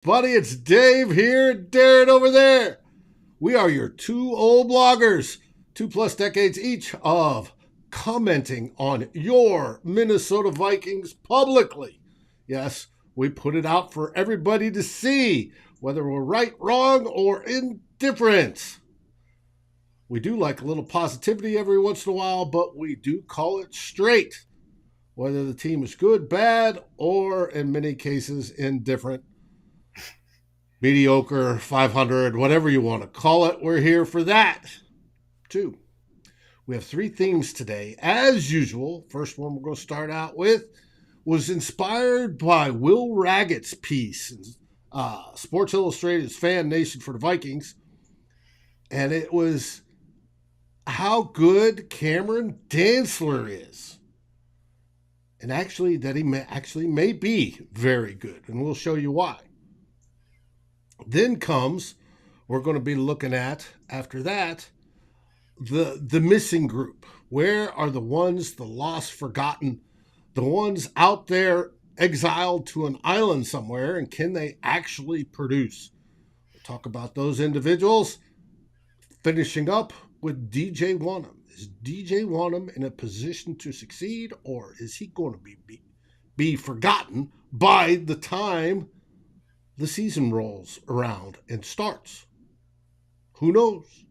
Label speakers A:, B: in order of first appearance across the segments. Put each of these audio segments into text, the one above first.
A: Buddy, it's Dave here, Darren over there. We are your two old bloggers, 2+ decades each of commenting on your Minnesota Vikings publicly. Yes, we put it out for everybody to see, whether we're right, wrong, or indifferent. We do like a little positivity every once in a while, but we do call it straight, whether the team is good, bad, or in many cases indifferent, mediocre, 500, whatever you want to call it. We're here for that, too. We have three themes today, as usual. First one we're going to start out with was inspired by Will Raggett's piece in Sports Illustrated's Fan Nation for the Vikings. And it was how good Cameron Dantzler is. And actually, that he may be very good. And we'll show you why. Then comes, we're going to be looking at, after that, the missing group. Where are the ones, the lost, forgotten, the ones out there exiled to an island somewhere, and can they actually produce? We'll talk about those individuals, finishing up with DJ Wonnum. Is DJ Wonnum in a position to succeed, or is he going to be forgotten by the time the season rolls around and starts? Who knows?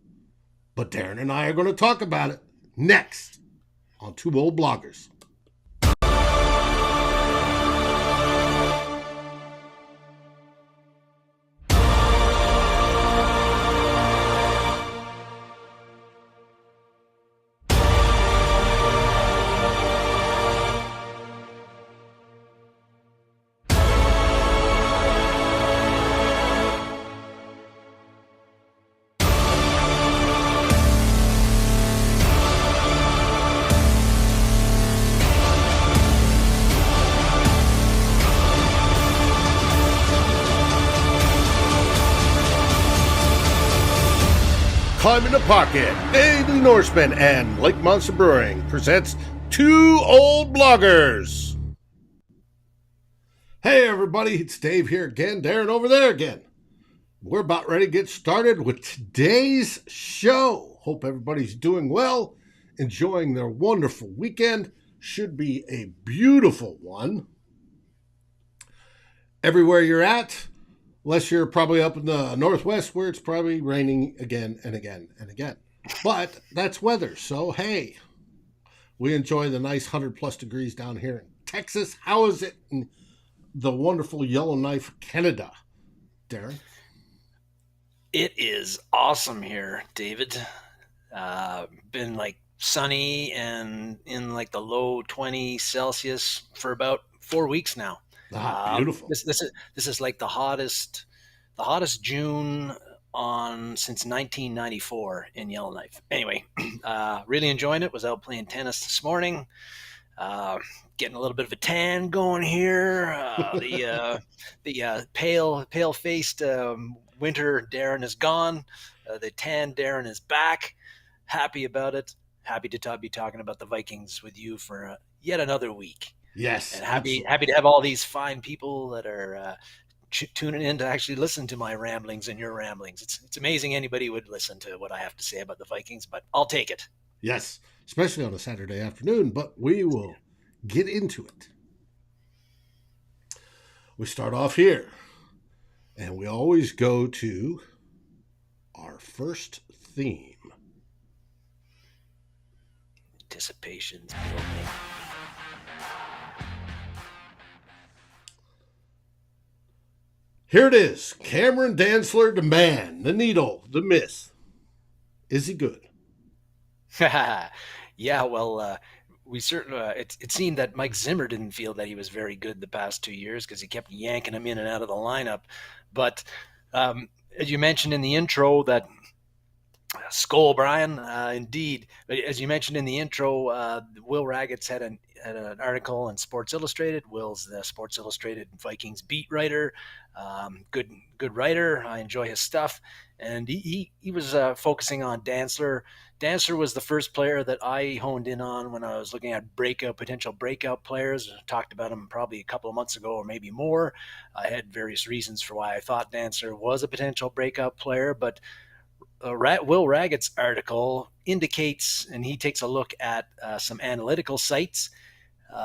A: But Darren and I are going to talk about it next on Two Old Bloggers. Climb in the Pocket, Daily Norseman, and Lake Monster Brewing presents Two Old Bloggers. Hey everybody, it's Dave here again, Darren over there again. We're about ready to get started with today's show. Hope everybody's doing well, enjoying their wonderful weekend. Should be a beautiful one. Everywhere you're at, unless you're probably up in the Northwest where it's probably raining again and again and again. But that's weather, so hey, we enjoy the nice 100+ degrees down here in Texas. How is it in the wonderful Yellowknife, Canada, Darren?
B: It is awesome here, David. Been like sunny and in like the low 20 Celsius for about 4 weeks now.
A: Beautiful.
B: This is like the hottest June since 1994 in Yellowknife. Anyway, really enjoying it. Was out playing tennis this morning. Getting a little bit of a tan going here. The pale faced winter Darren is gone. The tan Darren is back. Happy about it. Happy to be talking about the Vikings with you for yet another week.
A: Yes.
B: And happy to have all these fine people that are tuning in to actually listen to my ramblings and your ramblings. It's amazing anybody would listen to what I have to say about the Vikings, but I'll take it.
A: Yes, especially on a Saturday afternoon, but we will get into it. We start off here, and we always go to our first theme.
B: Anticipation's building.
A: Here it is. Cameron Dantzler, the man, the needle, the myth. Is he good?
B: Yeah, well, we certainly. It seemed that Mike Zimmer didn't feel that he was very good the past 2 years because he kept yanking him in and out of the lineup. But as you mentioned in the intro, that Skull, Brian. Indeed. As you mentioned in the intro, Will Raggets had an article in Sports Illustrated. Will's the Sports Illustrated Vikings beat writer. Good writer. I enjoy his stuff. And he was focusing on Dantzler. Dantzler was the first player that I honed in on when I was looking at potential breakout players. I talked about him probably a couple of months ago or maybe more. I had various reasons for why I thought Dantzler was a potential breakout player, but Will Raggett's article indicates, and he takes a look at some analytical sites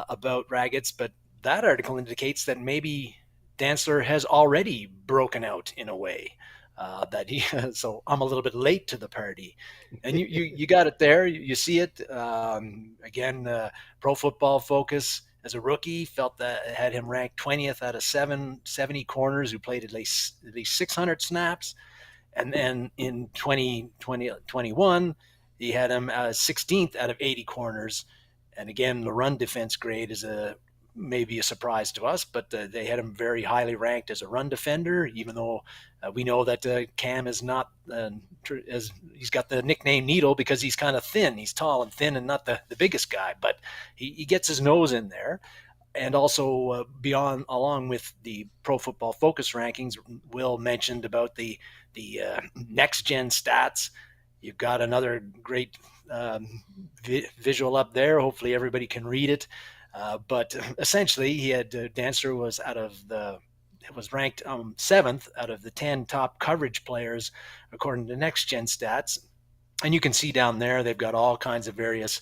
B: about Raggett's, but that article indicates that maybe Dantzler has already broken out in a way. That he so I'm a little bit late to the party, and you got it there. You see it again. Pro Football Focus as a rookie felt that had him ranked 20th out of 70 corners who played at least 600 snaps. And then in 2021, he had him 16th out of 80 corners. And again, the run defense grade is maybe a surprise to us, but they had him very highly ranked as a run defender, even though we know that Cam is not, as he's got the nickname Needle because he's kind of thin. He's tall and thin and not the biggest guy, but he gets his nose in there. And also along with the Pro Football Focus rankings, Will mentioned about the next gen stats. You've got another great visual up there. Hopefully everybody can read it. But essentially, he had Dantzler was ranked 7th out of the 10 top coverage players according to next gen stats. And you can see down there, they've got all kinds of various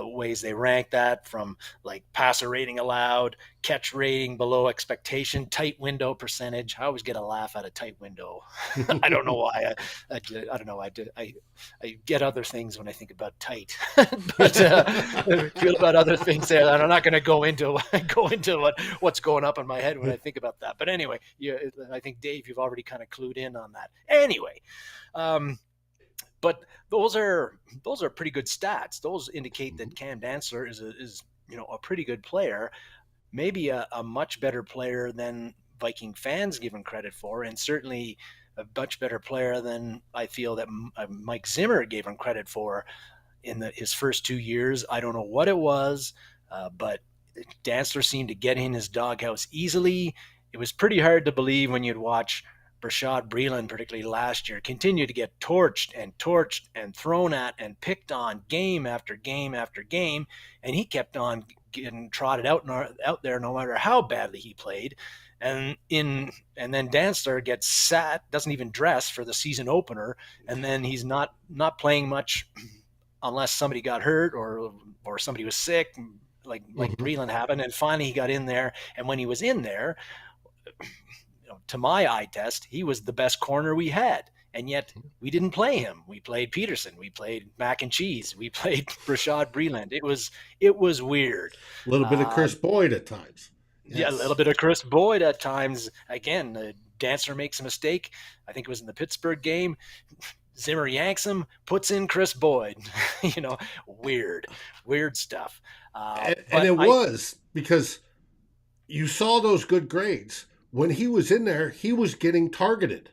B: ways they rank that, from like passer rating allowed, catch rating below expectation, tight window percentage. I always get a laugh out of tight window. I don't know why. I don't know. I get other things when I think about tight, but I feel about other things there. And I'm not going to go into what's going up in my head when I think about that. But anyway, I think Dave, you've already kind of clued in on that. Anyway. But those are pretty good stats. Those indicate that Cam Dantzler is a pretty good player, maybe a much better player than Viking fans give him credit for, and certainly a much better player than I feel that Mike Zimmer gave him credit for in his first 2 years. I don't know what it was, but Dantzler seemed to get in his doghouse easily. It was pretty hard to believe when you'd watch Rashad Breeland, particularly last year, continued to get torched and thrown at and picked on game after game after game, and he kept on getting trotted out there no matter how badly he played. And then Dantzler gets sat, doesn't even dress for the season opener, and then he's not playing much unless somebody got hurt or somebody was sick, like Breeland happened. And finally he got in there, and when he was in there, to my eye test, he was the best corner we had. And yet we didn't play him. We played Peterson. We played Mac and Cheese. We played Rashad Breeland. It was weird.
A: A little bit of Chris Boyd at times.
B: Yes. Yeah, a little bit of Chris Boyd at times. Again, Dantzler makes a mistake. I think it was in the Pittsburgh game. Zimmer yanks him, puts in Chris Boyd. Weird stuff.
A: And it was because you saw those good grades. When he was in there, he was getting targeted,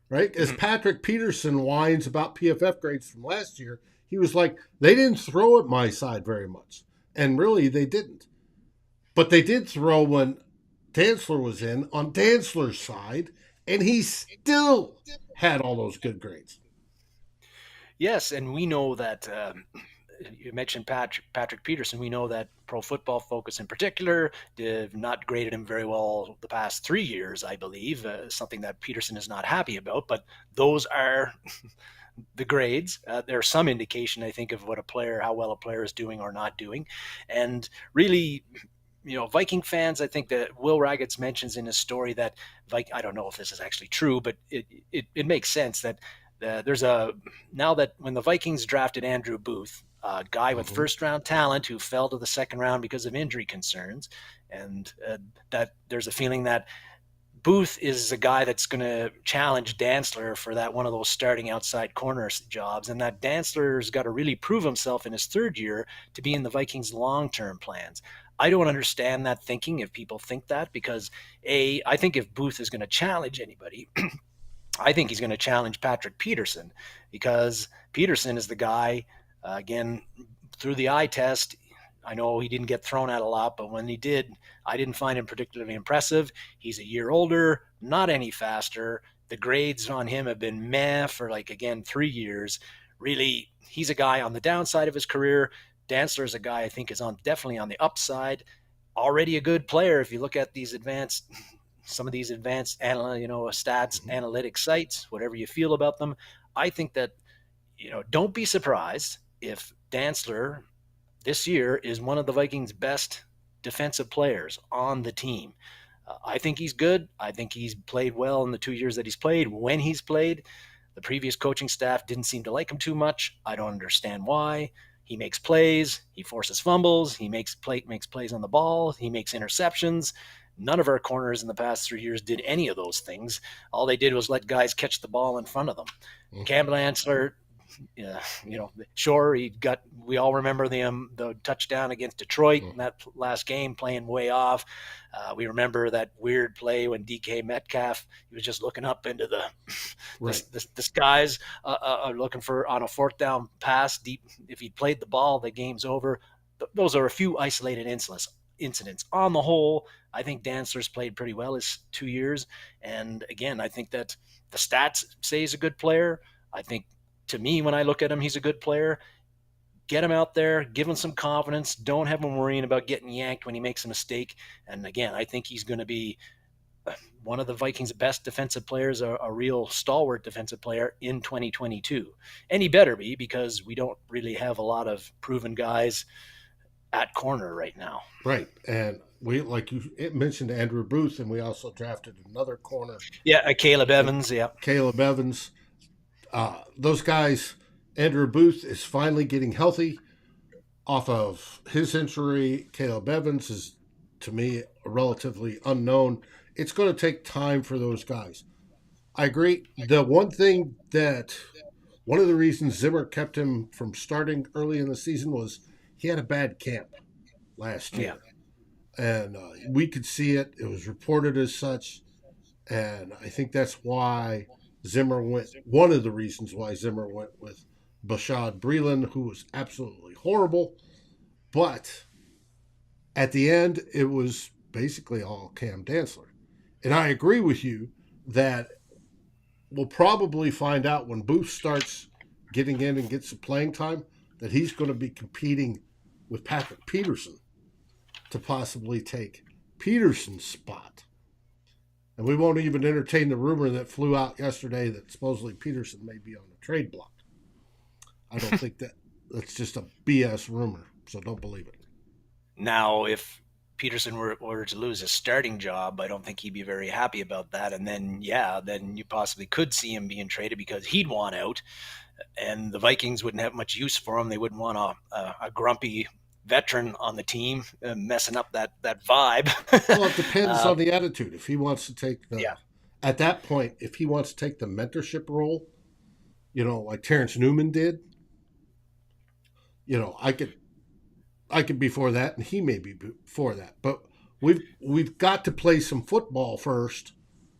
A: right? As Patrick Peterson whines about PFF grades from last year, he was like, they didn't throw at my side very much. And really, they didn't. But they did throw when Dantzler was in on Dantzler's side, and he still had all those good grades.
B: Yes, and we know that you mentioned Patrick Peterson. We know that Pro Football Focus in particular did not graded him very well the past 3 years, I believe, something that Peterson is not happy about. But those are the grades. There's some indication, I think, of how well a player is doing or not doing. And really, Viking fans, I think that Will Raggets mentions in his story that, I don't know if this is actually true, but it makes sense that now that when the Vikings drafted Andrew Booth, a guy with first-round talent who fell to the second round because of injury concerns, and that there's a feeling that Booth is a guy that's going to challenge Dantzler for that one of those starting outside corner jobs, and that Dantzler's got to really prove himself in his third year to be in the Vikings' long-term plans. I don't understand that thinking if people think that, because I think if Booth is going to challenge anybody, I think he's going to challenge Patrick Peterson, because Peterson is the guy, again, through the eye test. I know he didn't get thrown at a lot, but when he did, I didn't find him particularly impressive. He's a year older, not any faster. The grades on him have been meh for, like, again, 3 years. Really, he's a guy on the downside of his career. Dantzler is a guy I think is on definitely on the upside. Already a good player. If you look at these advanced, some of these advanced, stats,
A: Mhm.
B: analytic sites, whatever you feel about them, I think that, don't be surprised if Dantzler this year is one of the Vikings' best defensive players on the team. I think he's good. I think he's played well in the 2 years that he's played. When he's played, the previous coaching staff didn't seem to like him too much. I don't understand why. He makes plays. He forces fumbles. He makes plays on the ball. He makes interceptions. None of our corners in the past 3 years did any of those things. All they did was let guys catch the ball in front of them.
A: Mhm.
B: Cameron Dantzler, yeah, sure, he got. We all remember the touchdown against Detroit
A: Mhm.
B: in that last game, playing way off. We remember that weird play when DK Metcalf, he was just looking up into
A: Right.
B: the skies, looking for on a fourth down pass deep. If he played the ball, the game's over. Those are a few isolated incidents. On the whole, I think Dantzler's played pretty well his 2 years, and again, I think that the stats say he's a good player. I think, to me, when I look at him, he's a good player. Get him out there, give him some confidence. Don't have him worrying about getting yanked when he makes a mistake. And again, I think he's going to be one of the Vikings' best defensive players, a real stalwart defensive player in 2022. And he better be, because we don't really have a lot of proven guys at corner right now.
A: Right. And we, like you mentioned, Andrew Booth, and we also drafted another corner,
B: Yeah, Caleb Evans. Yeah.
A: Caleb Evans. Those guys, Andrew Booth is finally getting healthy off of his injury. Caleb Evans is, to me, relatively unknown. It's going to take time for those guys. I agree. One of the reasons Zimmer kept him from starting early in the season was he had a bad camp last
B: Yeah.
A: year. And we could see it. It was reported as such. And I think that's why one of the reasons why Zimmer went with Bashad Breeland, who was absolutely horrible. But at the end, it was basically all Cam Dantzler. And I agree with you that we'll probably find out when Booth starts getting in and gets some playing time that he's going to be competing with Patrick Peterson to possibly take Peterson's spot. And we won't even entertain the rumor that flew out yesterday that supposedly Peterson may be on the trade block. I don't think that's just a BS rumor, so don't believe it.
B: Now, if Peterson were to lose his starting job, I don't think he'd be very happy about that. And then, yeah, then you possibly could see him being traded, because he'd want out, and the Vikings wouldn't have much use for him. They wouldn't want a grumpy veteran on the team, messing up that vibe.
A: Well, it depends
B: uh,
A: on the attitude. If he wants to take
B: yeah,
A: at that point, if he wants to take the mentorship role, like Terrence Newman did, I could be for that, and he may be for that. But we've got to play some football first to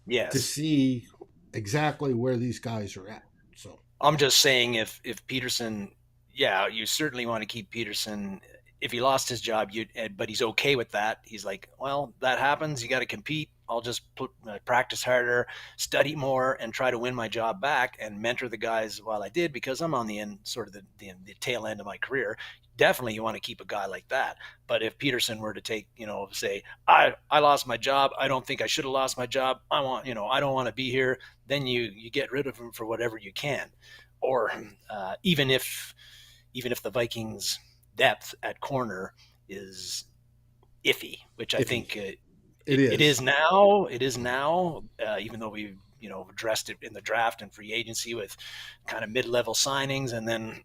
B: yes.
A: see exactly where these guys are at. So
B: I'm just saying, if Peterson, yeah, you certainly want to keep Peterson. If he lost his job, but he's okay with that. He's like, well, that happens. You got to compete. I'll just practice harder, study more, and try to win my job back and mentor the guys while I did, because I'm on the end, sort of the tail end of my career. Definitely, you want to keep a guy like that. But if Peterson were to take, say, I lost my job. I don't think I should have lost my job. I don't want to be here. Then you get rid of him for whatever you can. Or even if the Vikings' depth at corner is iffy, which I
A: iffy,
B: think
A: it
B: it is
A: is.
B: now. It is now, even though we've addressed it in the draft and free agency with kind of mid-level signings, and then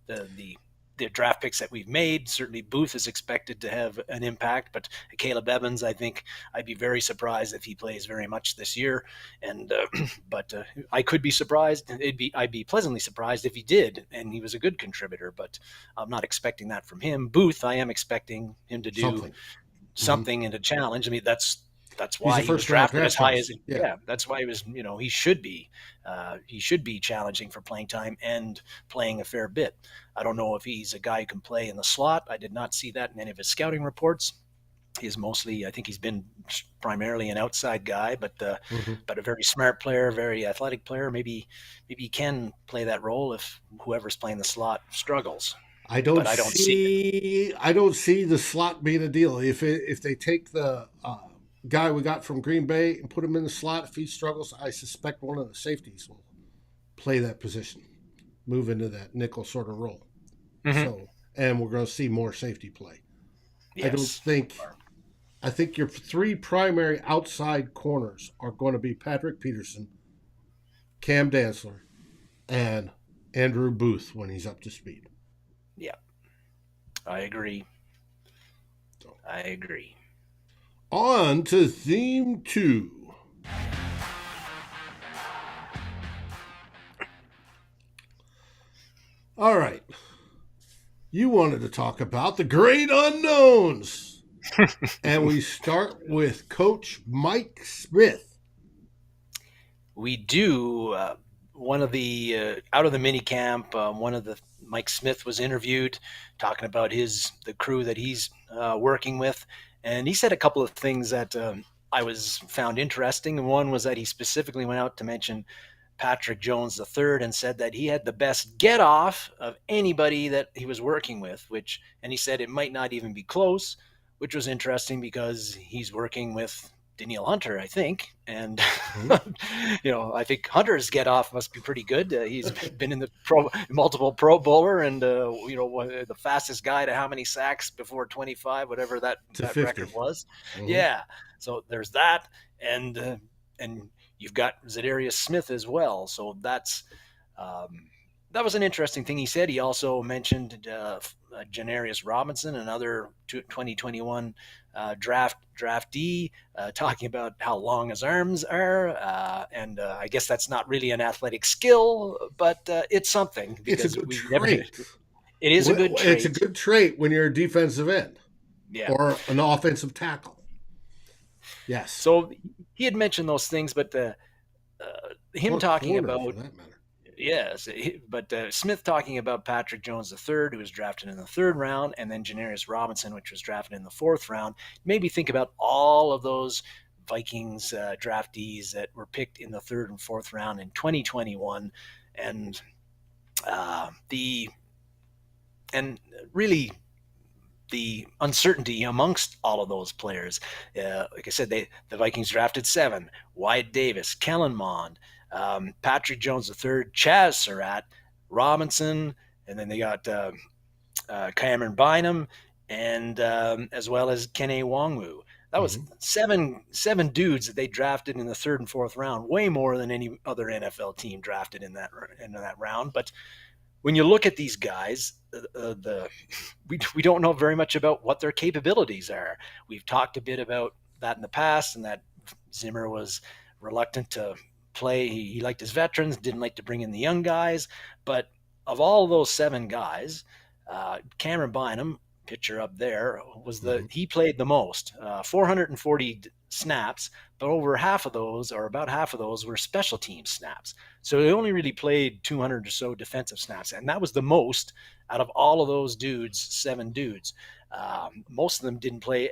B: the draft picks that we've made. Certainly, Booth is expected to have an impact, but Caleb Evans, I think I'd be very surprised if he plays very much this year. And but I could be surprised. I'd be pleasantly surprised if he did, and he was a good contributor. But I'm not expecting that from him. Booth, I am expecting him to do
A: Something. Mm-hmm.
B: something and a challenge. I mean, that's that's
A: He's
B: why
A: a
B: he was
A: first round
B: drafted as
A: draft
B: high
A: choice.
B: as
A: Yeah.
B: that's why he was, he should be challenging for playing time and playing a fair bit. I don't know if he's a guy who can play in the slot. I did not see that in any of his scouting reports. He's mostly, I think he's been primarily an outside guy,
A: Mhm.
B: but a very smart player, very athletic player. Maybe he can play that role if whoever's playing the slot struggles. But I don't see it.
A: I don't see the slot being a deal. If they take the guy we got from Green Bay and put him in the slot, if he struggles, I suspect one of the safeties will play that position, move into that nickel sort of role.
B: Mm-hmm.
A: So, and we're going to see more safety play. I don't
B: Yes.
A: think. I think your three primary outside corners are going to be Patrick Peterson, Cam Dantzler, and Andrew Booth when he's up to speed.
B: Yeah, I agree.
A: So,
B: I agree.
A: on to theme 2. All right. You wanted to talk about the great unknowns. And we start with Coach Mike Smith.
B: We do. One of the out of the mini camp, one of the Mike Smith was interviewed, talking about the crew that he's working with, and he said a couple of things that I was found interesting. And one was that he specifically went out to mention Patrick Jones III and said that he had the best get off of anybody that he was working with, and he said it might not even be close, which was interesting because he's working with Danielle Hunter, I think. And, I think Hunter's get off must be pretty good. He's been in the multiple Pro Bowler and, the fastest guy to how many sacks before 25, whatever that
A: 50.
B: record was. Yeah. So there's that. And you've got Zadarius Smith as well. So that was an interesting thing he said. He also mentioned Janarius Robinson, another 2021 draftee, talking about how long his arms are. And I guess that's not really an athletic skill, but it's something.
A: It's a good trait.
B: It is a good trait.
A: It's a good trait when you're a defensive end or an offensive tackle. Yes.
B: So he had mentioned those things, but him talking about
A: for that matter.
B: Yes, but Smith talking about Patrick Jones III, who was drafted in the 3rd round, and then Janarius Robinson, which was drafted in the 4th round, made me think about all of those Vikings draftees that were picked in the 3rd and 4th round in 2021, and really the uncertainty amongst all of those players. Like I said, the Vikings drafted 7: Wyatt Davis, Kellen Mond, Patrick Jones III, Chaz Surratt, Robinson, and then they got Cameron Bynum, and as well as Kene Nwangwu. That was seven dudes that they drafted in the 3rd and 4th round, way more than any other NFL team drafted in that round. But when you look at these guys, we don't know very much about what their capabilities are. We've talked a bit about that in the past, and that Zimmer was reluctant to play. He liked his veterans, didn't like to bring in the young guys. But of all those 7 guys, Cameron Bynum, pitcher up there, he played the most, 440 snaps, but over half of those, or about half of those, were special team snaps. So he only really played 200 or so defensive snaps, and that was the most out of all of those dudes, 7 dudes. Most of them didn't play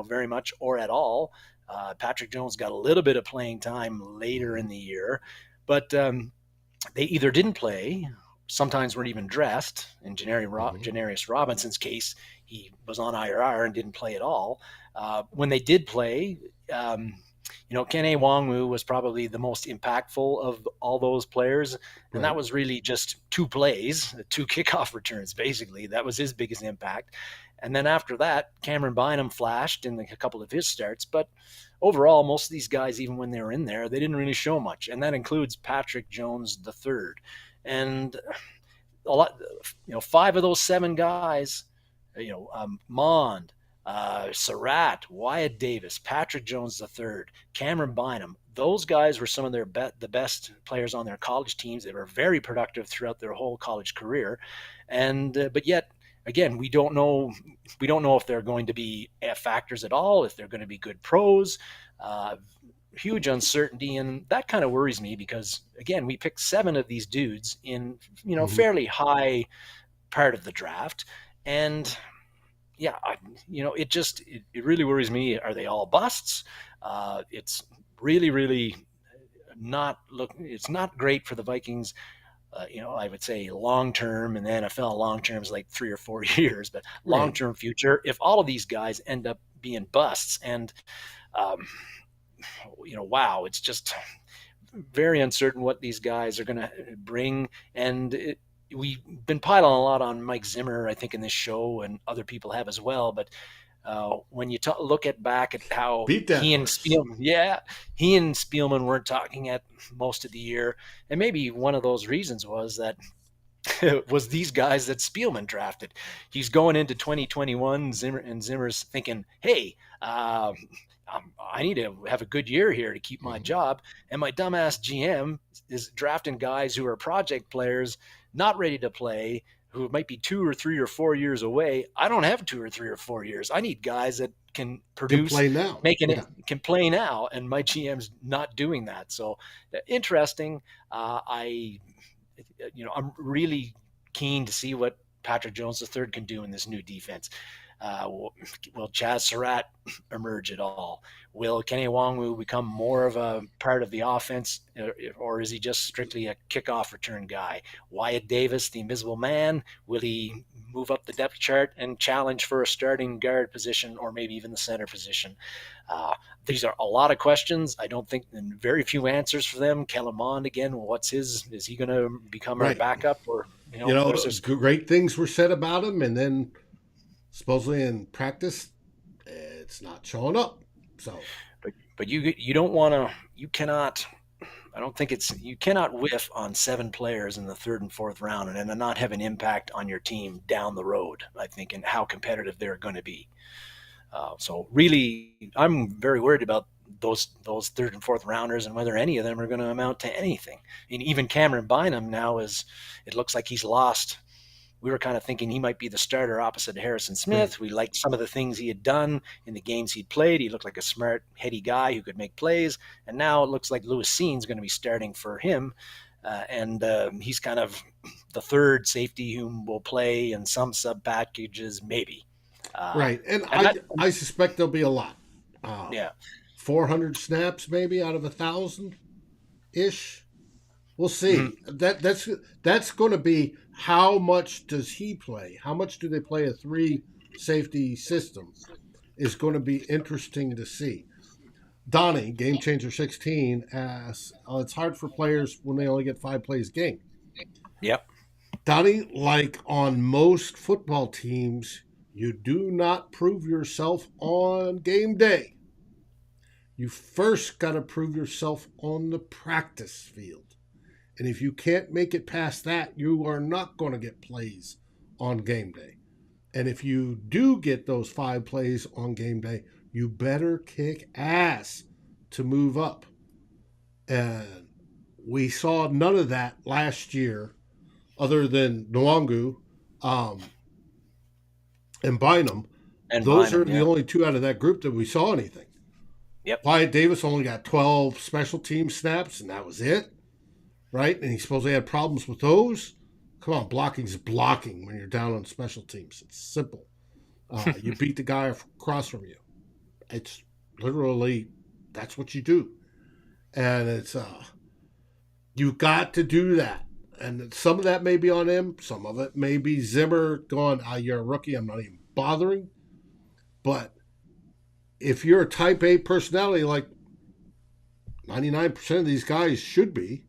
B: very much or at all. Patrick Jones got a little bit of playing time later in the year, but they either didn't play, sometimes weren't even dressed. In Janarius Robinson's case, he was on IR and didn't play at all. When they did play, Kene Nwangwu was probably the most impactful of all those players, and that was really just 2 plays, 2 kickoff returns, basically. That was his biggest impact. And then after that, Cameron Bynum flashed in a couple of his starts, but overall, most of these guys, even when they were in there, they didn't really show much, and that includes Patrick Jones III. And a lot, 5 of those 7 guys, Mond, Surratt, Wyatt Davis, Patrick Jones III, Cameron Bynum, those guys were some of the best players on their college teams. They were very productive throughout their whole college career, and but yet again, we don't know if they're going to be factors at all, if they're going to be good pros. Huge uncertainty, and that kind of worries me because again, we picked 7 of these dudes in
A: Mhm.
B: fairly high part of the draft, and yeah, it really worries me. Are they all busts? It's really not look. It's not great for the Vikings. I would say long term in the NFL, long term is like 3 or 4 years, but long
A: Right.
B: term future. If all of these guys end up being busts, and um, wow, it's just very uncertain what these guys are going to bring. And we've been piling a lot on Mike Zimmer, I think, in this show, and other people have as well. But when you look back at how
A: Beat that horse.
B: He and Spielman weren't talking at most of the year, and maybe one of those reasons was that was these guys that Spielman drafted. He's going into 2021, Zimmer's thinking, hey, I need to have a good year here to keep my
A: Mhm.
B: job. And my dumbass GM is drafting guys who are project players, not ready to play, who might be 2 or 3 or 4 years away. I don't have 2 or 3 or 4 years. I need guys that can
A: Can
B: produce,
A: play now.
B: making it,
A: Yeah.
B: can play now. And my GM's not doing that. So interesting. I'm really keen to see what Patrick Jones III can do in this new defense. Will Chaz Surratt emerge at all? Will Kenny Wongwu become more of a part of the offense, or is he just strictly a kickoff return guy? Wyatt Davis, the invisible man, will he move up the depth chart and challenge for a starting guard position or maybe even the center position? Uh, these are a lot of questions. I don't think, and very few answers for them. Kellen Mond again. Is he going to become our
A: Right.
B: backup, or there's just
A: Great things were said about him, and then supposedly in practice, it's not showing up. So,
B: but you don't want to. You cannot. I don't think you cannot whiff on 7 players in the 3rd and 4th round and not have an impact on your team down the road. I think, and how competitive they're going to be. So really, I'm very worried about those 3rd and 4th rounders and whether any of them are going to amount to anything. And even Cameron Bynum now it looks like he's lost. We were kind of thinking he might be the starter opposite Harrison
A: right.
B: Smith. We liked some of the things he had done in the games he'd played. He looked like a smart, heady guy who could make plays. And now it looks like Lewis Seen's going to be starting for him. And he's kind of the 3rd safety whom will play in some sub packages, maybe. Uh,
A: Right. And
B: and that,
A: I suspect there'll be a lot. Uh,
B: yeah.
A: 400 snaps maybe out of 1,000 ish. We'll
B: Mhm.
A: see. That's going to be how much does he play? How much do they play a 3 safety system? Is going to be interesting to see. Donnie, Game Changer 16, asks, it's hard for players when they only get 5 plays a game.
B: Yep.
A: Donnie, like on most football teams, you do not prove yourself on game day. You first got to prove yourself on the practice field. And if you can't make it past that, you are not going to get plays on game day. And if you do get those 5 plays on game day, you better kick ass to move up. And we saw none of that last year, other than Nwangu um, and Bynum.
B: And
A: Those are
B: Bynum,
A: the
B: yeah.
A: only 2 out of that group that we saw anything.
B: Yep.
A: Wyatt Davis only got 12 special team snaps, and that was it, right? And he supposedly had problems with those. Come on, blocking's blocking when you're down on special teams. It's simple. You beat the guy across from you. It's literally, that's what you do. And it's, you got to do that. And some of that may be on him. Some of it may be Zimmer going, you're a rookie. I'm not even bothering. But if you're a type A personality, like 99% of these guys should be,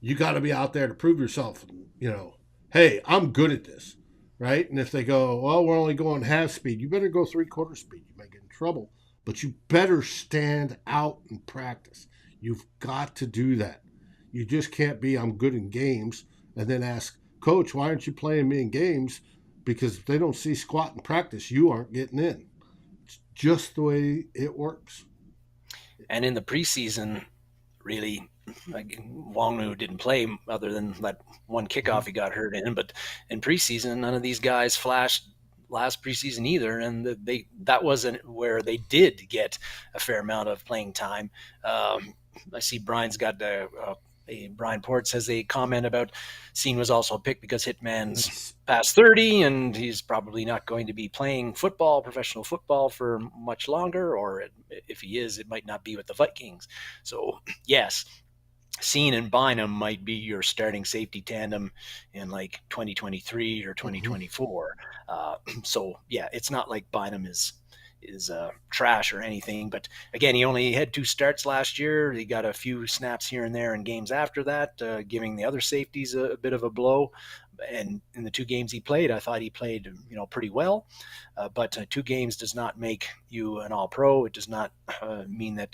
A: you got to be out there to prove yourself. Hey, I'm good at this, right? And if they go, well, we're only going half speed, you better go 3/4 speed. You might get in trouble, but you better stand out in practice. You've got to do that. You just can't be, I'm good in games, and then ask, Coach, why aren't you playing me in games? Because if they don't see squat in practice, you aren't getting in. It's just the way it works.
B: And in the preseason, really, Wonnum didn't play other than that one kickoff he got hurt in, but in preseason, none of these guys flashed last preseason either, and that wasn't where they did get a fair amount of playing time. I see Brian's got Brian Port says a comment about Scene was also picked because Hitman's past 30 and he's probably not going to be playing professional football for much longer, or if he is, it might not be with the Vikings. So yes, Scene and Bynum might be your starting safety tandem in like 2023 or 2024. So yeah, it's not like Bynum is trash or anything, but again, he only had 2 starts last year. He got a few snaps here and there in games after that, giving the other safeties a bit of a blow. And in the 2 games he played, I thought he played pretty well. But 2 games does not make you an all-pro. It does not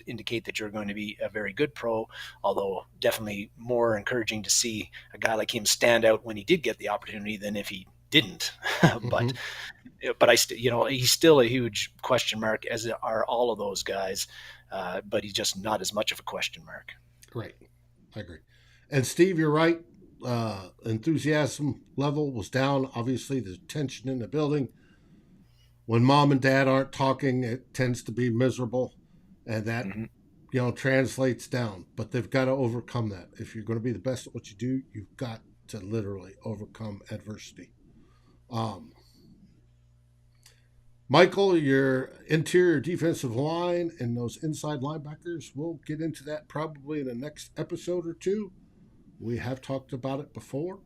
B: indicate that you're going to be a very good pro, although definitely more encouraging to see a guy like him stand out when he did get the opportunity than if he didn't. But he's still a huge question mark, as are all of those guys. But he's just not as much of a question mark.
A: Right. I agree. And Steve, you're right. Enthusiasm level was down. Obviously, there's tension in the building. When mom and dad aren't talking, it tends to be miserable, and that translates down. But they've got to overcome that. If you're going to be the best at what you do, you've got to literally overcome adversity. Michael, your interior defensive line and those inside linebackers, we'll get into that probably in the next episode or 2. We have talked about it before.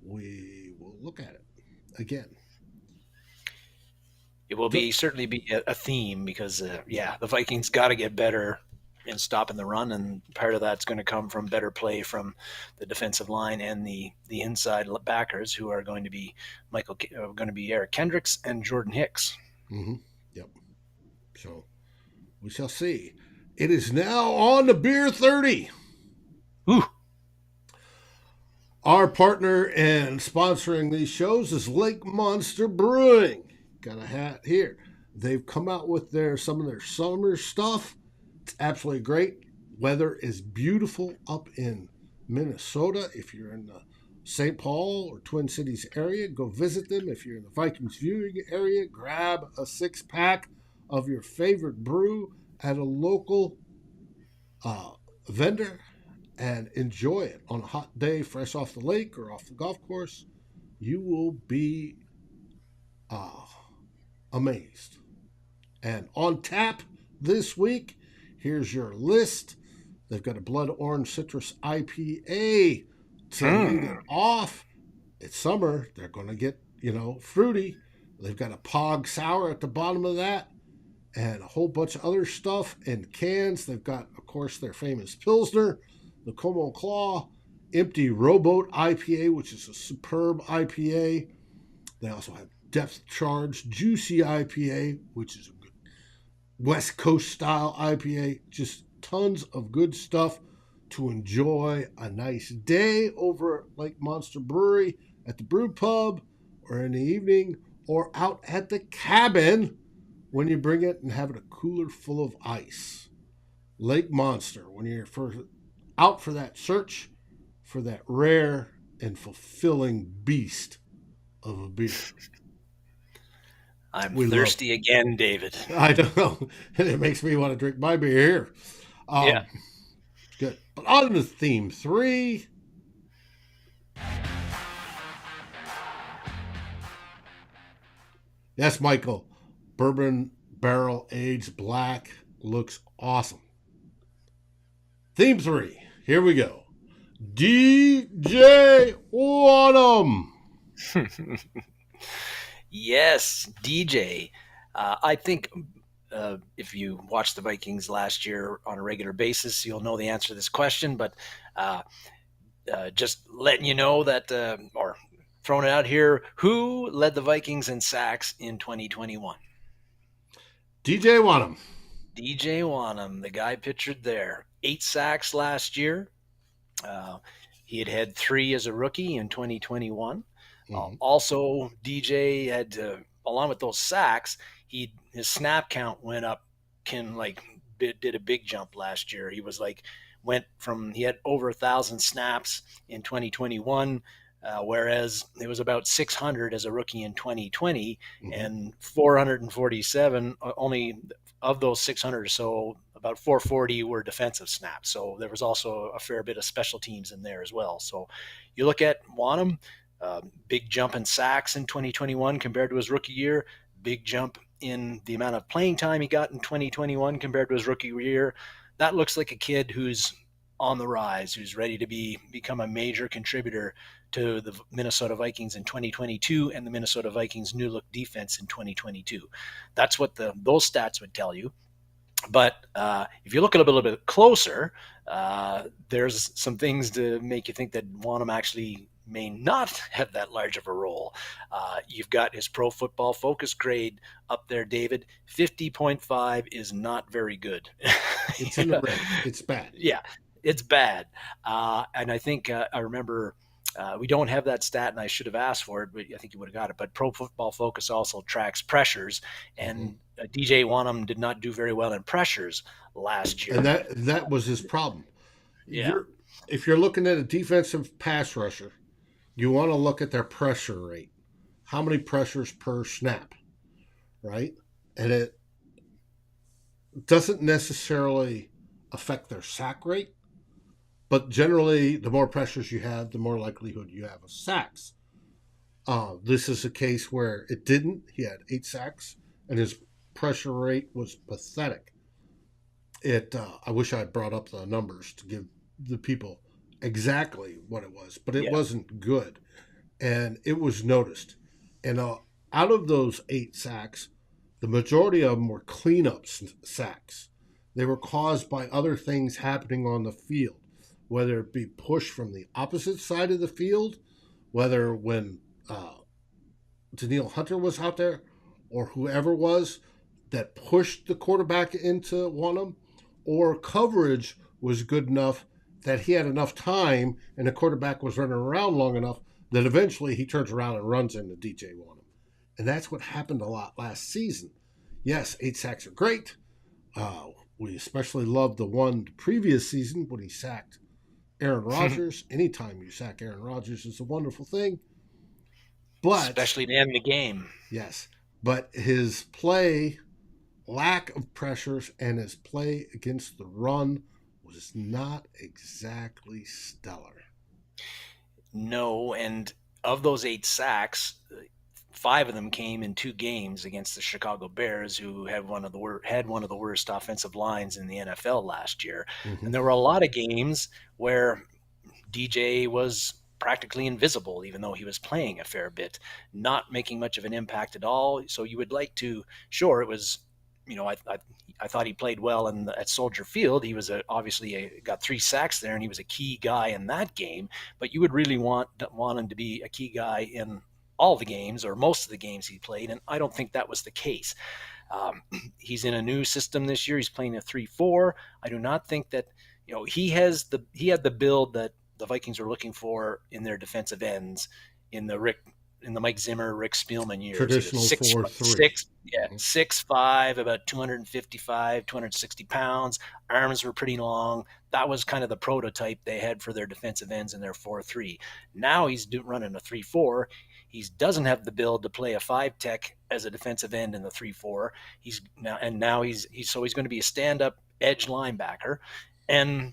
A: We will look at it again.
B: It will certainly be a theme because, the Vikings got to get better in stopping the run, and part of that's going to come from better play from the defensive line and the inside backers, who are going to be Eric Kendricks and Jordan Hicks.
A: Yep. So we shall see. It is now on to Beer 30.
B: Ooh.
A: Our partner in sponsoring these shows is Lake Monster Brewing. Got a hat here. They've come out with some of their summer stuff. It's absolutely great. Weather is beautiful up in Minnesota. If you're in the St. Paul or Twin Cities area, go visit them. If you're in the Vikings viewing area, grab a 6-pack of your favorite brew at a local vendor and enjoy it on a hot day, fresh off the lake or off the golf course. You will be amazed. And on tap this week, here's your list. They've got a Blood Orange Citrus IPA to lead it off. It's summer. They're going to get, fruity. They've got a Pog Sour at the bottom of that and a whole bunch of other stuff in cans. They've got, of course, their famous Pilsner, the Como Claw, Empty Rowboat IPA, which is a superb IPA. They also have Depth Charge Juicy IPA, which is a good West Coast style IPA. Just tons of good stuff to enjoy a nice day over at Lake Monster Brewery at the Brew Pub or in the evening or out at the cabin when you bring it and have it a cooler full of ice. Lake Monster, when you're out for that search for that rare and fulfilling beast of a beer.
B: I'm thirsty again, David.
A: I don't know. It makes me want to drink my beer here.
B: Yeah.
A: Good. But on to theme 3. Yes, Michael. Bourbon barrel aged black looks awesome. Theme 3. Here we go. DJ Wonnum.
B: Yes, DJ. I think if you watched the Vikings last year on a regular basis, you'll know the answer to this question. But just letting you know that, or throwing it out here, who led the Vikings in sacks in 2021?
A: DJ Wonnum.
B: DJ Wonnum, the guy pictured there. 8 sacks last year. He had 3 as a rookie in 2021. Also, DJ had, along with those sacks, his snap count went up. Did a big jump last year. He was like he had over 1,000 snaps in 2021. Whereas it was about 600 as a rookie in 2020, and 447, only of those 600 or so, about 440 were defensive snaps. So there was also a fair bit of special teams in there as well. So you look at Wonnum, big jump in sacks in 2021 compared to his rookie year, big jump in the amount of playing time he got in 2021 compared to his rookie year. That looks like a kid who's on the rise, who's ready to become a major contributor to the Minnesota Vikings in 2022 and the Minnesota Vikings new look defense in 2022. That's what those stats would tell you. But if you look at it a little bit closer, there's some things to make you think that Wonnum actually may not have that large of a role. You've got his Pro Football Focus grade up there, David. 50.5 is not very good.
A: It's in the red. It's bad.
B: Yeah, it's bad. And I think I remember we don't have that stat, and I should have asked for it, but I think you would have got it. But Pro Football Focus also tracks pressures, and DJ Wonnum did not do very well in pressures last year.
A: And that was his problem.
B: Yeah.
A: If you're looking at a defensive pass rusher, you want to look at their pressure rate. How many pressures per snap, right? And it doesn't necessarily affect their sack rate, but generally, the more pressures you have, the more likelihood you have of sacks. This is a case where it didn't. He had 8 sacks, and his pressure rate was pathetic. I wish I had brought up the numbers to give the people exactly what it was, but it wasn't good, and it was noticed. And out of those 8 sacks, the majority of them were cleanup sacks. They were caused by other things happening on the field, whether it be push from the opposite side of the field, whether when Danielle Hunter was out there or whoever was that pushed the quarterback into Wonnum, or coverage was good enough that he had enough time and the quarterback was running around long enough that eventually he turns around and runs into DJ Wonnum. And that's what happened a lot last season. Yes, 8 sacks are great. We especially loved the one previous season when he sacked Aaron Rodgers. Anytime you sack Aaron Rodgers is a wonderful thing. But
B: especially to end the game.
A: Yes. But his play, lack of pressures, and his play against the run was not exactly stellar.
B: No, and of those 8 sacks, 5 of them came in 2 games against the Chicago Bears, who had one of the worst offensive lines in the NFL last year. And there were a lot of games where DJ was practically invisible, even though he was playing a fair bit, not making much of an impact at all. So you would like to, sure, it was, I thought he played well at Soldier Field. He was got 3 sacks there, and he was a key guy in that game. But you would really want him to be a key guy in all the games or most of the games he played, and I don't think that was the case. He's in a new system this year. He's playing a 3-4. I do not think that he had the build that the Vikings were looking for in their defensive ends in the Mike Zimmer, Rick Spielman years.
A: Traditional 4-3.
B: 6'5", about 255, 260 pounds. Arms were pretty long. That was kind of the prototype they had for their defensive ends in their 4-3. Now he's running a 3-4. He doesn't have the build to play a 5-tech as a defensive end in the 3-4. He's going to be a stand-up edge linebacker, and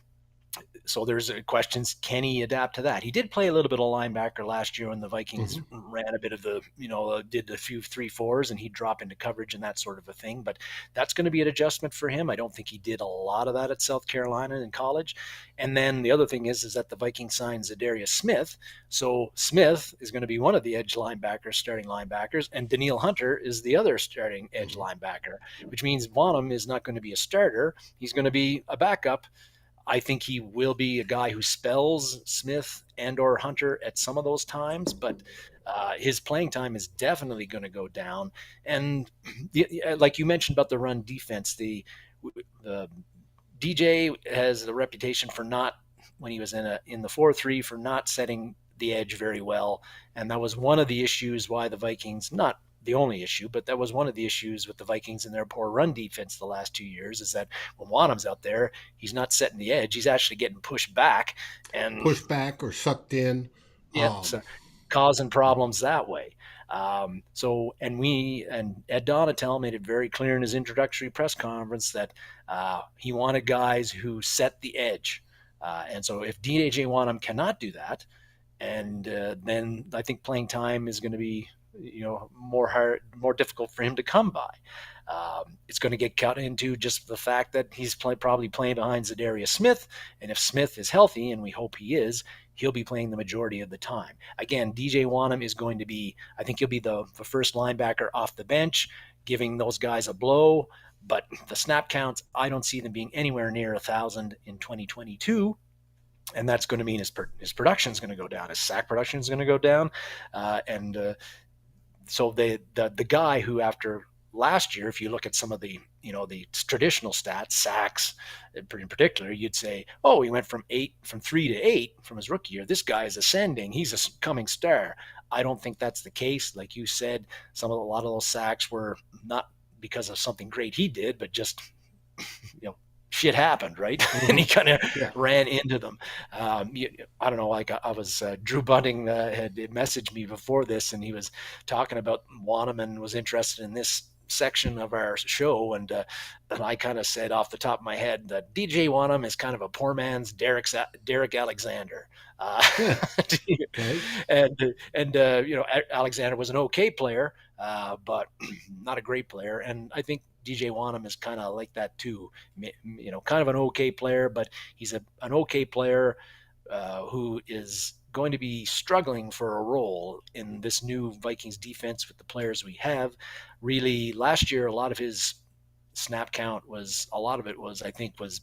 B: so there's questions, can he adapt to that? He did play a little bit of linebacker last year when the Vikings ran a bit of did a few 3-4s, and he'd drop into coverage and that sort of a thing. But that's going to be an adjustment for him. I don't think he did a lot of that at South Carolina in college. And then the other thing is that the Vikings signed Zadarius Smith. So Smith is going to be one of the edge linebackers, starting linebackers, and Danielle Hunter is the other starting edge linebacker, which means Wonnum is not going to be a starter. He's going to be a backup. I think he will be a guy who spells Smith and or Hunter at some of those times, but his playing time is definitely going to go down. And like you mentioned about the run defense, the DJ has a reputation for not, when he was in the 4-3, for not setting the edge very well. And that was one of the issues why the Vikings, not the only issue, but that was one of the issues with the Vikings and their poor run defense the last 2 years, is that when Wonnum's out there, he's not setting the edge. He's actually getting pushed back and
A: Pushed back or sucked in.
B: yeah, so causing problems that way. And Ed Donatel made it very clear in his introductory press conference that he wanted guys who set the edge. And so if DJ Wonnum cannot do that, and then I think playing time is going to be more difficult for him to come by. It's going to get cut into just the fact that he's probably playing behind Zadarius Smith, and if Smith is healthy, and we hope he is, he'll be playing the majority of the time. Again, DJ Wonnum is going to be, I think he'll be the first linebacker off the bench, giving those guys a blow. But the snap counts, I don't see them being anywhere near 1,000 in 2022. And that's going to mean his production is going to go down. His sack production is going to go down. So the guy who, after last year, if you look at some of the traditional stats, sacks in particular, you'd say, oh, he went from 3 to 8 from his rookie year. This guy is ascending. He's a coming star. I don't think that's the case. Like you said, a lot of those sacks were not because of something great he did, but just shit happened, right? Mm-hmm. And he kind of ran into them. I don't know, like I was, Drew Bunting had messaged me before this, and he was talking about Wonnum and was interested in this section of our show. And I kind of said off the top of my head that DJ Wonnum is kind of a poor man's Derek Alexander. Okay. And Alexander was an okay player, but not a great player. And I think DJ Wonnum is kind of like that too, kind of an okay player, but he's an okay player who is going to be struggling for a role in this new Vikings defense with the players we have. Really, last year, a lot of his snap count was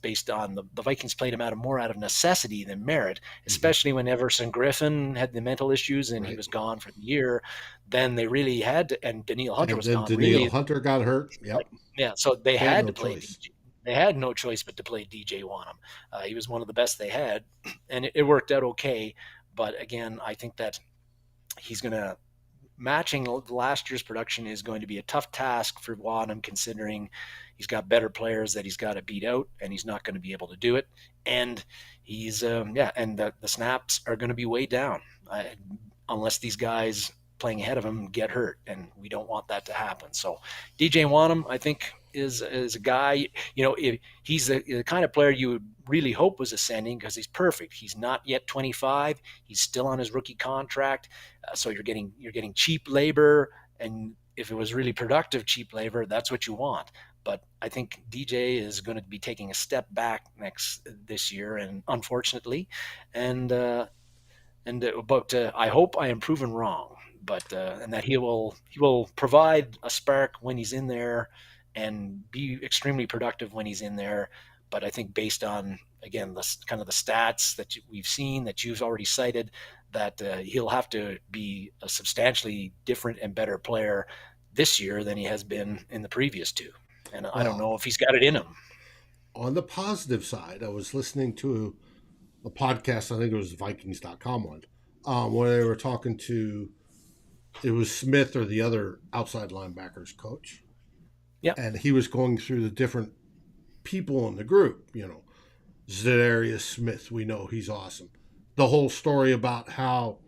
B: based on the Vikings played him more out of necessity than merit, especially when Everson Griffin had the mental issues and he was gone for the year. Then they really had to, and Danielle Hunter was gone.
A: Danielle Hunter got hurt. Yep.
B: Yeah, so they had to play. They had no choice but to play DJ Wonnum. He was one of the best they had, and it worked out okay. But again, I think that he's going to matching last year's production is going to be a tough task for Wonnum, considering he's got better players that he's got to beat out, and he's not going to be able to do it. And he's and the snaps are going to be way down unless these guys playing ahead of him get hurt, and we don't want that to happen. So DJ Wonnum, I think, is a guy, if he's the kind of player you would really hope was ascending, because he's perfect. He's not yet 25. He's still on his rookie contract. So you're getting cheap labor, and if it was really productive cheap labor, that's what you want. But I think DJ is going to be taking a step back this year, and unfortunately, but I hope I am proven wrong. But and that he will provide a spark when he's in there, and be extremely productive when he's in there. But I think based on, again, the kind of the stats that we've seen, that you've already cited, that he'll have to be a substantially different and better player this year than he has been in the previous two. And I don't know if he's got it in him.
A: On the positive side, I was listening to a podcast, I think it was Vikings.com one, where they were talking to, it was Smith or the other outside linebackers coach.
B: Yeah.
A: And he was going through the different people in the group, Zadarius Smith, we know he's awesome. The whole story about how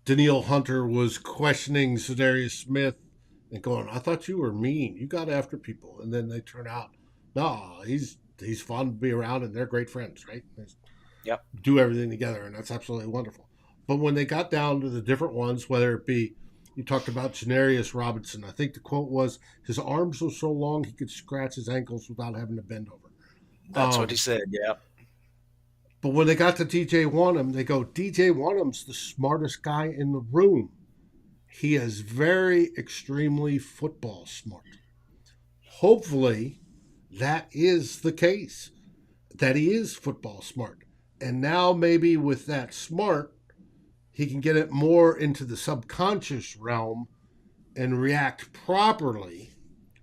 A: Danielle Hunter was questioning Zadarius Smith and going, I thought you were mean. You got after people. And then they turn out, no, he's fun to be around, and they're great friends, right?
B: Yep.
A: Do everything together, and that's absolutely wonderful. But when they got down to the different ones, whether it be, you talked about Janarius Robinson. I think the quote was, his arms were so long he could scratch his ankles without having to bend over.
B: That's what he said, yeah.
A: But when they got to DJ Wonnum, they go, DJ Wonnum's the smartest guy in the room. He is very extremely football smart. Hopefully, that is the case, that he is football smart. And now maybe with that smart, he can get it more into the subconscious realm and react properly,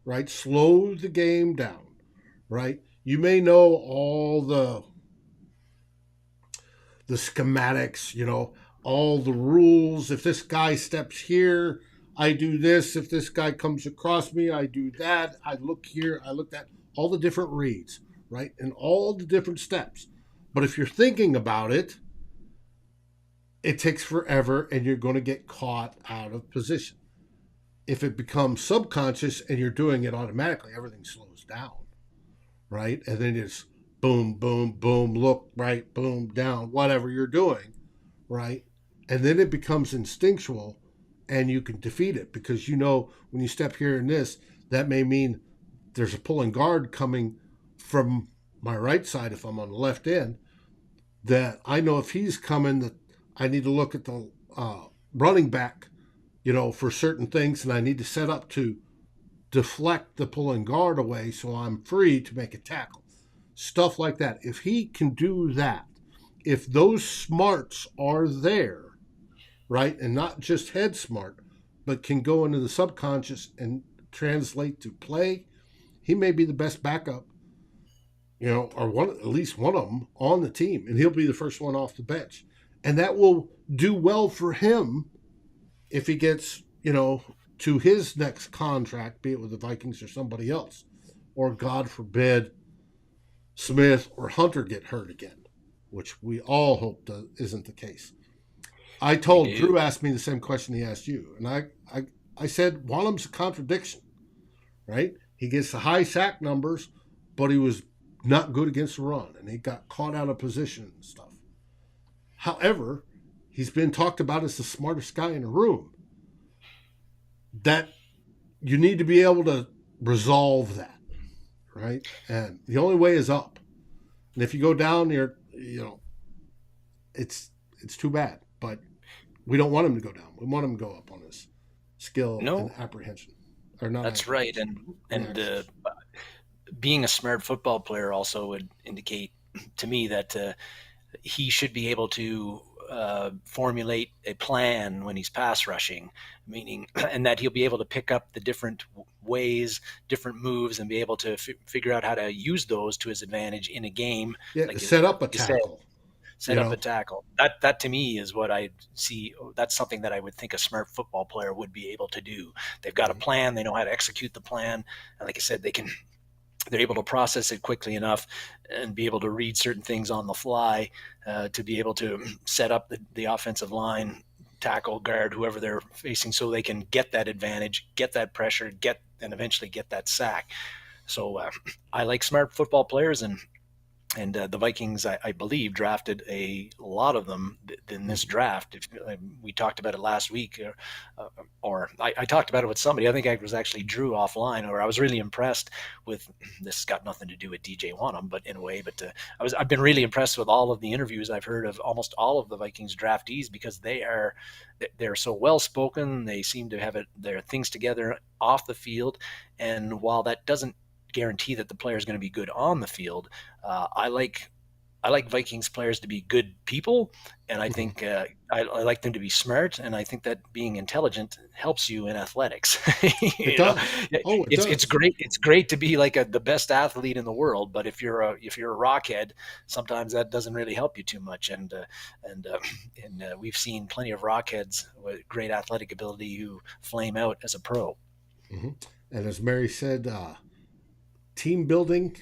A: right? Slow the game down, right? You may know all the schematics, all the rules. If this guy steps here, I do this. If this guy comes across me, I do that. I look here, I look at all the different reads, right? And all the different steps. But if you're thinking about it, it takes forever and you're going to get caught out of position. If it becomes subconscious and you're doing it automatically, everything slows down, right? And then it's boom, boom, boom, look, right, boom, down, whatever you're doing, right? And then it becomes instinctual and you can defeat it because you know when you step here in this, that may mean there's a pulling guard coming from my right side if I'm on the left end, that I know if he's coming that I need to look at the running back, for certain things, and I need to set up to deflect the pulling guard away so I'm free to make a tackle. Stuff like that. If he can do that, if those smarts are there, right, and not just head smart, but can go into the subconscious and translate to play, he may be the best backup, or at least one of them on the team, and he'll be the first one off the bench. And that will do well for him if he gets, to his next contract, be it with the Vikings or somebody else, or God forbid, Smith or Hunter get hurt again, which we all hope isn't the case. I told Drew asked me the same question he asked you, and I said Wonnum's a contradiction, right? He gets the high sack numbers, but he was not good against the run, and he got caught out of position and stuff. However, he's been talked about as the smartest guy in the room. That you need to be able to resolve that, right? And the only way is up. And if you go down there, it's too bad. But we don't want him to go down. We want him to go up on his skill and apprehension. Or not.
B: That's right. And being a smart football player also would indicate to me that he should be able to formulate a plan when he's pass rushing, meaning, and that he'll be able to pick up the different ways, different moves, and be able to figure out how to use those to his advantage in a game.
A: Yeah, like set up a tackle.
B: Set up a tackle. That to me is what I see. That's something that I would think a smart football player would be able to do. They've got a plan. They know how to execute the plan. And like I said, they're able to process it quickly enough and be able to read certain things on the fly to be able to set up the offensive line, tackle, guard, whoever they're facing, so they can get that advantage, get that pressure, and eventually get that sack. So I like smart football players, and the Vikings, I believe, drafted a lot of them in this draft. We talked about it last week, or I talked about it with somebody. I think it was actually Drew offline, or I was really impressed with. This has got nothing to do with DJ Wonnum, but in a way. But I've been really impressed with all of the interviews I've heard of almost all of the Vikings draftees, because they're so well spoken. They seem to have their things together off the field, and while that doesn't guarantee that the player is going to be good on the field, I like Vikings players to be good people, and I think I like them to be smart, and I think that being intelligent helps you in athletics.
A: It does.
B: It's great. It's great to be like the best athlete in the world, but if you're a rockhead, sometimes that doesn't really help you too much. And we've seen plenty of rockheads with great athletic ability who flame out as a pro.
A: Mm-hmm. And as Mary said, team building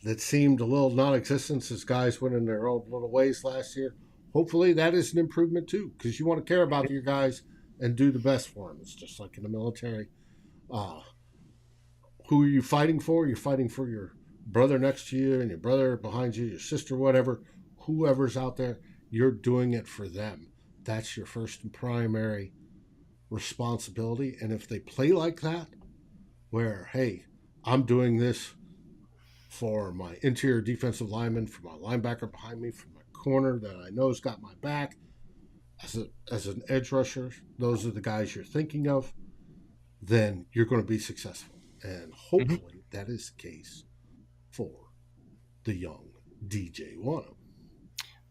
A: that seemed a little non-existent as guys went in their own little ways last year. Hopefully that is an improvement too, because you want to care about your guys and do the best for them. It's just like in the military. Who are you fighting for? You're fighting for your brother next to you and your brother behind you, your sister, whatever. Whoever's out there, you're doing it for them. That's your first and primary responsibility. And if they play like that, where, hey, I'm doing this for my interior defensive lineman, for my linebacker behind me, for my corner that I know has got my back. As an edge rusher, those are the guys you're thinking of, then you're going to be successful. And hopefully that is the case for the young DJ Wonnum.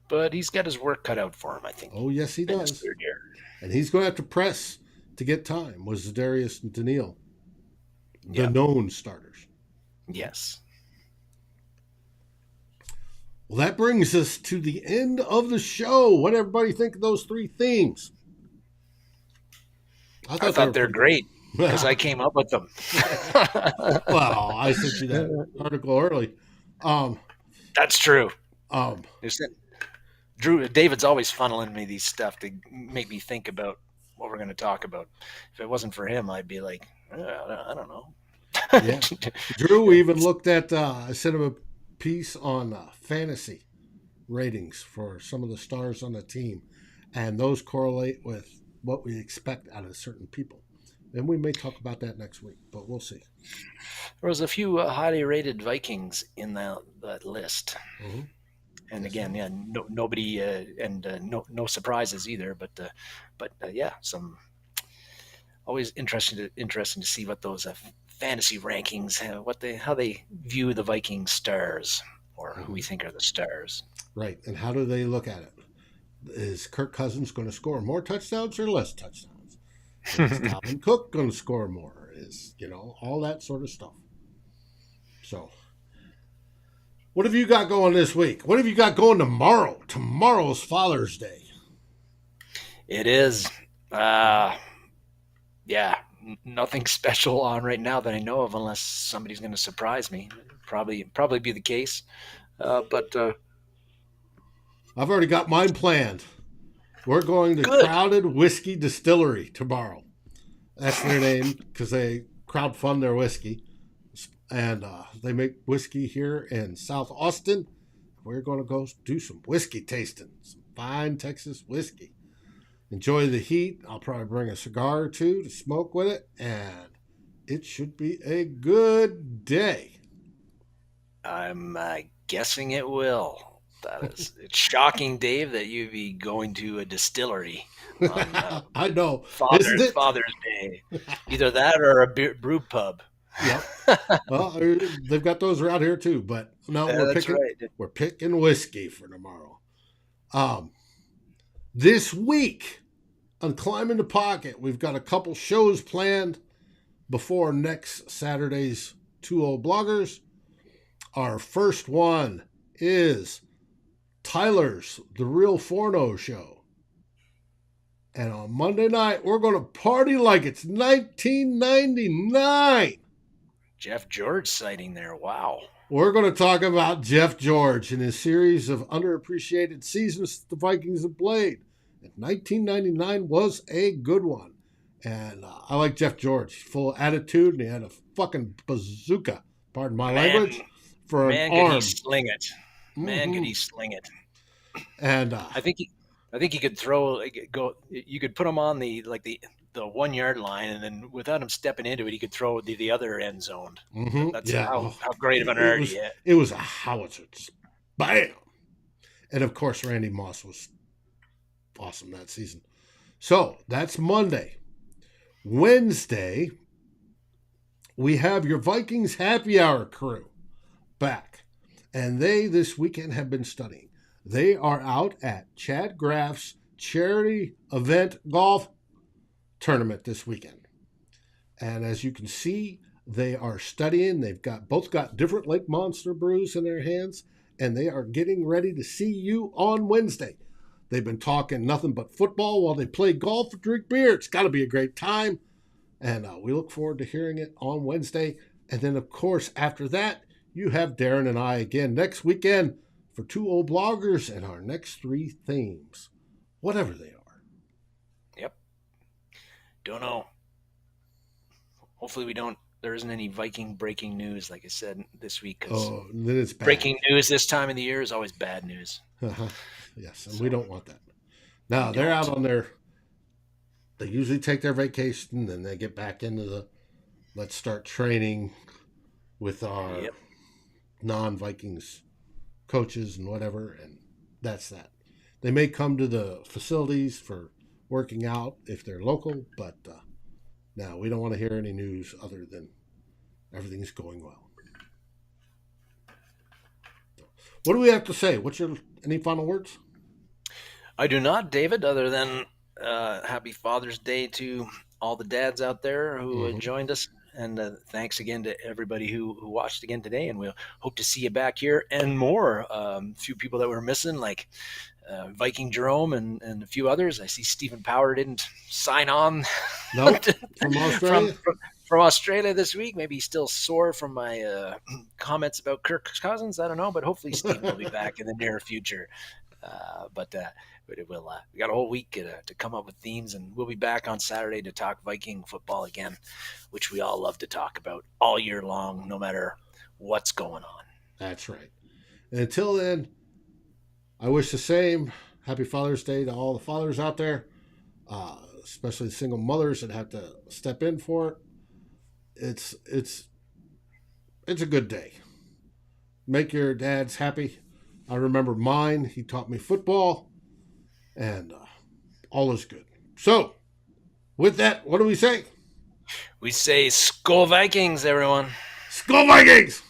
B: But he's got his work cut out for him, I think.
A: Oh, yes, he does. And he's going to have to press to get time, was Darius and Daniil, the known starters.
B: Yes.
A: Well, that brings us to the end of the show. What did everybody think of those three themes?
B: I thought they're great because I came up with them.
A: Well, I sent you that article early. Um,
B: That's true.
A: um,
B: David's always funneling me these stuff to make me think about what we're going to talk about. If it wasn't for him, I'd be like, I don't know.
A: yeah. Drew even looked at, I sent him a piece on fantasy ratings for some of the stars on the team, and those correlate with what we expect out of certain people. And we may talk about that next week, but we'll see.
B: There was a few highly rated Vikings in that list.
A: Mm-hmm.
B: And again, yeah, nobody no surprises either. But yeah, some always interesting to see what those fantasy rankings, how they view the Viking stars, or who we think are the stars.
A: Right, and how do they look at it? Is Kirk Cousins going to score more touchdowns or less touchdowns? Is Dalvin Cook going to score more? Is all that sort of stuff. So. What have you got going this week? What have you got going tomorrow? Tomorrow's Father's Day.
B: It is. Yeah, nothing special on right now that I know of, unless somebody's going to surprise me. Probably be the case. But
A: I've already got mine planned. We're going to Crowded Whiskey Distillery tomorrow. That's their name because they crowdfund their whiskey. And they make whiskey here in South Austin. We're going to go do some whiskey tasting, some fine Texas whiskey. Enjoy the heat. I'll probably bring a cigar or two to smoke with it, and it should be a good day.
B: I'm guessing it will. It's shocking, Dave, that you'd be going to a distillery on
A: I know.
B: Father's Day. Either that or a brew pub.
A: Yep. Well, they've got those around here too, but no, we're picking whiskey for tomorrow. This week on Climbing the Pocket, we've got a couple shows planned before next Saturday's 2 Old Bloggers. Our first one is Tyler's The Real Forno Show. And on Monday night, we're going to party like it's 1999.
B: Jeff George sighting there. Wow.
A: We're going to talk about Jeff George and his series of underappreciated seasons the Vikings have played. And 1999 was a good one. And I like Jeff George. Full of attitude, and he had a fucking bazooka, pardon my language, for an arm.
B: Man, could he sling it. Man, could he sling it.
A: And
B: I think he could you could put him on the 1 yard line, and then without him stepping into it, he could throw the other end zone.
A: Mm-hmm.
B: That's how great of an arm he had.
A: It was a howitzer. Just bam. And of course, Randy Moss was awesome that season. So that's Monday. Wednesday, we have your Vikings Happy Hour crew back. And they, this weekend, have been studying. They are out at Chad Graff's charity event golf tournament this weekend. And as you can see, they are studying. They've both got different Lake Monster brews in their hands, and they are getting ready to see you on Wednesday. They've been talking nothing but football while they play golf and drink beer. It's got to be a great time. And we look forward to hearing it on Wednesday. And then, of course, after that, you have Darren and I again next weekend for 2 Old Bloggers and our next 3 themes, whatever they are.
B: Yep. Don't know. Hopefully there isn't any Viking breaking news, like I said, this week.
A: Then it's bad.
B: Breaking news this time of the year is always bad news.
A: Yes, and we don't want that. Now, they're out on they usually take their vacation, then they get back into let's start training with our non-Vikings coaches and whatever, and that's that. They may come to the facilities for working out if they're local, but no, we don't want to hear any news other than everything's going well. What do we have to say? Any final words?
B: I do not, David, other than happy Father's Day to all the dads out there who joined us And thanks again to everybody who watched again today. And we'll hope to see you back here and more. A few people that we're missing, like Viking Jerome and a few others. I see Stephen Power didn't sign on.
A: Nope, from Australia.
B: From Australia this week. Maybe he's still sore from my comments about Kirk Cousins. I don't know, but hopefully Stephen will be back in the near future. But it will. We got a whole week to come up with themes, and we'll be back on Saturday to talk Viking football again, which we all love to talk about all year long, no matter what's going on.
A: That's right. And until then, I wish the same. Happy Father's Day to all the fathers out there, especially the single mothers that have to step in for it. It's a good day. Make your dads happy. I remember mine. He taught me football, and all is good. So, with that, what do we say?
B: We say Skol Vikings, everyone.
A: Skol Vikings!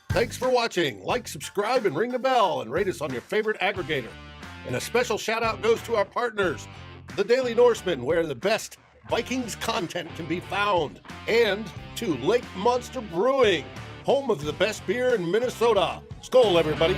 A: Thanks for watching. Like, subscribe, and ring the bell, and rate us on your favorite aggregator. And a special shout out goes to our partners, The Daily Norseman, where the best Vikings content can be found, and to Lake Monster Brewing, home of the best beer in Minnesota. Skol, everybody.